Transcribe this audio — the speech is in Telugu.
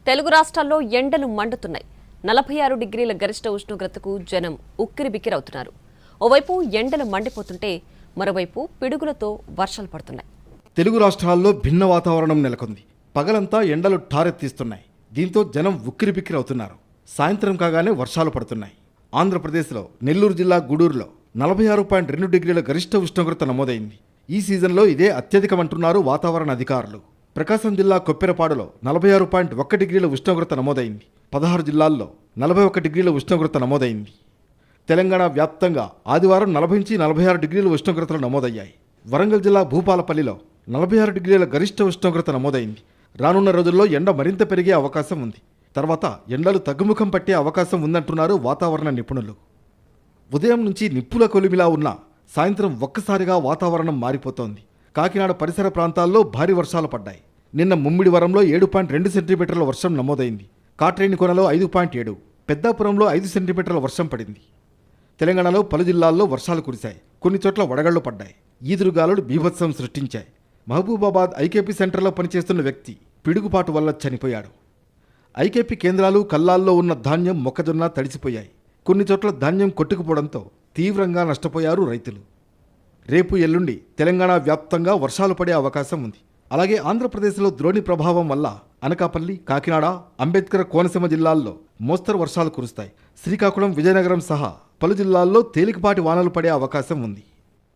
తెలుగు రాష్ట్రాల్లో ఎండలు మండుతున్నాయి. 46 డిగ్రీల గరిష్ట ఉష్ణోగ్రతకు జనం ఉక్కిరిబిక్కిరవుతున్నారు. ఓవైపు ఎండలు మండిపోతుంటే మరోవైపు పిడుగులతో వర్షాలు పడుతున్నాయి. తెలుగు రాష్ట్రాల్లో భిన్న వాతావరణం నెలకొంది. పగలంతా ఎండలు ఠారెత్తిస్తున్నాయి. దీంతో జనం ఉక్కిరిబిక్కిరవుతున్నారు. సాయంత్రం కాగానే వర్షాలు పడుతున్నాయి. ఆంధ్రప్రదేశ్లో నెల్లూరు జిల్లా గూడూరులో 46.2 డిగ్రీల గరిష్ట ఉష్ణోగ్రత నమోదైంది. ఈ సీజన్లో ఇదే అత్యధికమంటున్నారు వాతావరణ అధికారులు. ప్రకాశం జిల్లా కొప్పెరపాడులో 46.1 డిగ్రీల ఉష్ణోగ్రత నమోదైంది. 16 జిల్లాల్లో 41 డిగ్రీల ఉష్ణోగ్రత నమోదైంది. తెలంగాణ వ్యాప్తంగా ఆదివారం 40 నుంచి 46 డిగ్రీల ఉష్ణోగ్రతలు నమోదయ్యాయి. వరంగల్ జిల్లా భూపాలపల్లిలో 46 డిగ్రీల గరిష్ట ఉష్ణోగ్రత నమోదైంది. రానున్న రోజుల్లో ఎండ మరింత పెరిగే అవకాశం ఉంది. తర్వాత ఎండలు తగ్గుముఖం పట్టే అవకాశం ఉందంటున్నారు వాతావరణ నిపుణులు. ఉదయం నుంచి నిప్పుల కొలిమిలా ఉన్న సాయంత్రం ఒక్కసారిగా వాతావరణం మారిపోతోంది. కాకినాడ పరిసర ప్రాంతాల్లో భారీ వర్షాలు పడ్డాయి. నిన్న ముమ్మిడివరంలో 7.2 సెంటీమీటర్ల వర్షం నమోదైంది. కాట్రేనికొనలో 5.7, పెద్దాపురంలో 5 సెంటీమీటర్ల వర్షం పడింది. తెలంగాణలో పలు జిల్లాల్లో వర్షాలు కురిశాయి. కొన్ని చోట్ల వడగళ్లు పడ్డాయి. ఈదురుగాలులు బీభత్సం సృష్టించాయి. మహబూబాబాద్ ఐకేపీ సెంటర్లో పనిచేస్తున్న వ్యక్తి పిడుగుపాటు వల్ల చనిపోయాడు. ఐకేపీ కేంద్రాలు కల్లాల్లో ఉన్న ధాన్యం మొక్కజొన్న తడిసిపోయాయి. కొన్ని చోట్ల ధాన్యం కొట్టుకుపోవడంతో తీవ్రంగా నష్టపోయారు రైతులు. రేపు ఎల్లుండి తెలంగాణ వ్యాప్తంగా వర్షాలు పడే అవకాశం ఉంది. అలాగే ఆంధ్రప్రదేశ్లో ద్రోణి ప్రభావం వల్ల అనకాపల్లి, కాకినాడ, అంబేద్కర్, కోనసీమ జిల్లాల్లో మోస్తరు వర్షాలు కురుస్తాయి. శ్రీకాకుళం, విజయనగరం సహా పలు జిల్లాల్లో తేలికపాటి వానలు పడే అవకాశం ఉంది.